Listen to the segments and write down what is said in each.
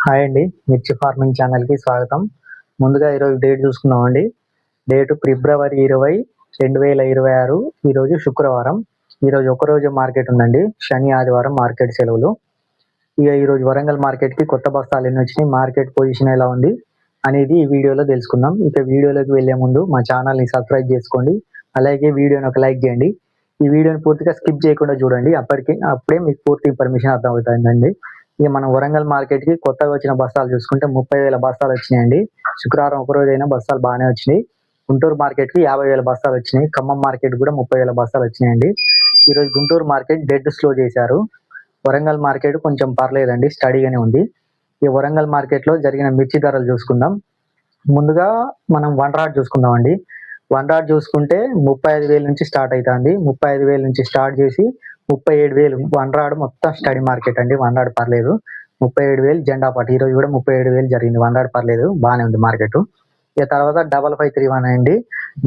Hi అండి, మిర్చి farming ఛానల్కి స్వాగతం. ముందుగా ఈరోజు డేట్ చూసుకుందామండి. డేటు ఫిబ్రవరి 20, 2026. ఈరోజు శుక్రవారం. ఈరోజు ఒకరోజు మార్కెట్ ఉందండి. శని ఆదివారం మార్కెట్ సెలవులు. ఇక ఈరోజు వరంగల్ మార్కెట్కి కొత్త బస్తాలు ఎన్ని వచ్చినాయి, మార్కెట్ పొజిషన్ ఎలా ఉంది అనేది ఈ వీడియోలో తెలుసుకుందాం. ఇక వీడియోలోకి వెళ్ళే ముందు మా ఛానల్ని సబ్స్క్రైబ్ చేసుకోండి, అలాగే వీడియోని ఒక లైక్ చేయండి. ఈ వీడియోని పూర్తిగా స్కిప్ చేయకుండా చూడండి, అప్పుడే మీకు పూర్తి ఇన్ఫర్మేషన్ అర్థమవుతుందండి. ఇక మనం వరంగల్ మార్కెట్కి కొత్తగా వచ్చిన బస్తాలు చూసుకుంటే 30,000 బస్తాలు వచ్చినాయండి. శుక్రవారం ఒక రోజైనా బస్తాలు బాగానే వచ్చినాయి. గుంటూరు మార్కెట్కి 50,000 బస్తాలు వచ్చినాయి. ఖమ్మం మార్కెట్ కూడా 30,000 బస్తాలు వచ్చినాయండి. ఈరోజు గుంటూరు మార్కెట్ డెడ్ స్లో చేశారు. వరంగల్ మార్కెట్ కొంచెం పర్లేదండి, స్టడీగానే ఉంది. ఈ వరంగల్ మార్కెట్లో జరిగిన మిర్చి ధరలు చూసుకుందాం. ముందుగా మనం వన్ రాడ్ చూసుకుందామండి. వన్ రాడ్ చూసుకుంటే 35,000 నుంచి స్టార్ట్ అవుతుంది. 35,000 నుంచి స్టార్ట్ చేసి 37,000 వన్ రాడ్ మొత్తం స్టడీ మార్కెట్ అండి. వన్ రాడ్ పర్లేదు. 37,000 జెండా పాటు ఈరోజు కూడా 37,000 జరిగింది. వన్ రాడ్ పర్లేదు, బాగానే ఉంది మార్కెట్. ఇక తర్వాత 5531 అండి.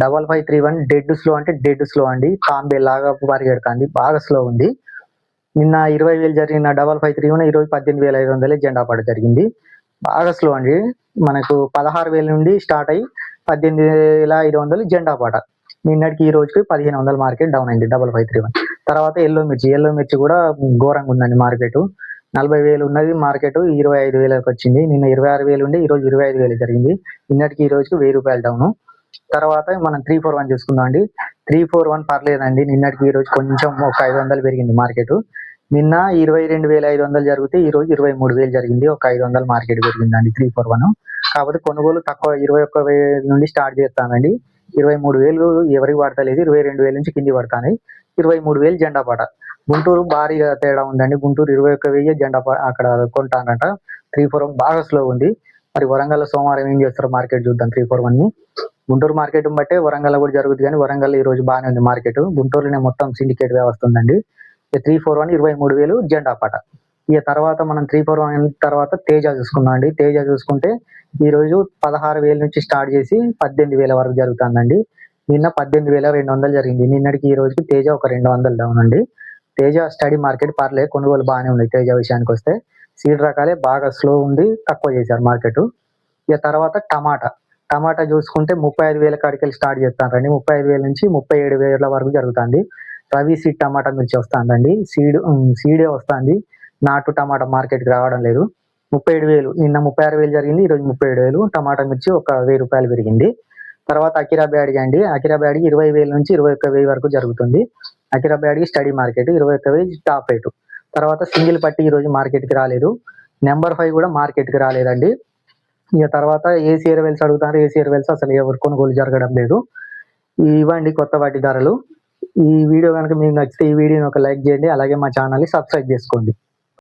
5531 డెడ్ స్లో అంటే డెడ్ స్లో అండి. తాంబే లాగా పరిగెడుతుంది, బాగా స్లో ఉంది. నిన్న 20,000 జరిగిన 5531 ఈరోజు 18,500 జెండా పాటు జరిగింది. బాగా స్లో అండి. మనకు 16,000 నుండి స్టార్ట్ అయ్యి 18,500 జెండా పాట. నిన్నటికి ఈ రోజుకి 1,500 మార్కెట్ డౌన్ అయింది 5531. తర్వాత ఎల్లో మిర్చి కూడా ఘోరంగా ఉందండి మార్కెట్. 40,000 ఉన్నది మార్కెట్, 25,000కి వచ్చింది. నిన్న 26,000 ఉండి ఈరోజు 25,000 జరిగింది. నిన్నటికి ఈ రోజుకి ₹1000 డౌన్. తర్వాత మనం 341 చూసుకుందాం అండి. 341 పర్లేదండి. నిన్నటికి ఈ రోజు కొంచెం ఒక 500 పెరిగింది మార్కెట్. నిన్న 22,500 జరిగితే ఈ రోజు 23,000 జరిగింది. ఒక 500 మార్కెట్ పెరిగిందండి 341. కాకపోతే కొనుగోలు తక్కువ, 21,000 నుండి స్టార్ట్ చేస్తానండి. 23,000 ఎవరికి పడతలేదు, 22,000 నుంచి కింది పడతాయి. 23,000 జెండా పాట. గుంటూరు భారీగా తేడా ఉందండి. గుంటూరు 21,000 జెండా అక్కడ కొంటానంట. 341 బాగా స్లో ఉంది. మరి వరంగల్ సోమవారం ఏం చేస్తారో మార్కెట్ చూద్దాం. 341 గుంటూరు మార్కెట్ బట్టే వరంగల్ కూడా జరుగుతుంది, కానీ వరంగల్ ఈ రోజు బాగానే ఉంది మార్కెట్. గుంటూరులోనే మొత్తం సిండికేట్ వ్యవస్థ ఉందండి. 341 23,000 జెండా పాట. ఇక తర్వాత మనం 341 తర్వాత తేజ చూసుకుందాం అండి. తేజ చూసుకుంటే ఈ రోజు 16,000 నుంచి స్టార్ట్ చేసి 18,000 వరకు జరుగుతుందండి. నిన్న 18,200 జరిగింది. నిన్నటికి ఈ రోజుకి తేజ ఒక 200 డౌన్ అండి. తేజ స్టడీ మార్కెట్ పర్లేదు, కొనుగోలు బాగానే ఉంది. తేజ విషయానికి వస్తే సీడ్ రకాలే బాగా స్లో ఉంది, తక్కువ చేశారు మార్కెట్. ఇక తర్వాత టమాటా చూసుకుంటే 35,000 కాడికి స్టార్ట్ చేస్తారండి. 35,000 నుంచి 37,000 వరకు జరుగుతుంది. రవి సీడ్ టమాటా మిర్చి వస్తుందండి. సీడే వస్తుంది, నాటు టమాటా మార్కెట్కి రావడం లేదు. 37,000 నిన్న 36,000 జరిగింది. ఈరోజు 37,000. టమాటా మిర్చి ఒక ₹1000 పెరిగింది. తర్వాత అకిరా బ్యాడ్గి అండి. అకిరా బ్యాడ్గి 20,000 నుంచి 21,000 వరకు జరుగుతుంది. అకిరా Byadgi steady market 21,000 top rate. తర్వాత సింగిల్ పట్టి ఈరోజు మార్కెట్కి రాలేదు. నెంబర్ 5 కూడా మార్కెట్కి రాలేదండి. ఇక తర్వాత ఏసీ ఎయిర్వెల్స్ అడుగుతారు. ఏసీ ఎయిర్వెల్స్ అసలు ఎవరు కొనుగోలు జరగడం లేదు. ఇవ్వండి కొత్త వాటి ధరలు. ఈ వీడియో కనుక మీకు నచ్చితే ఈ వీడియోని ఒక లైక్ చేయండి, అలాగే మా ఛానల్ని సబ్స్క్రైబ్ చేసుకోండి.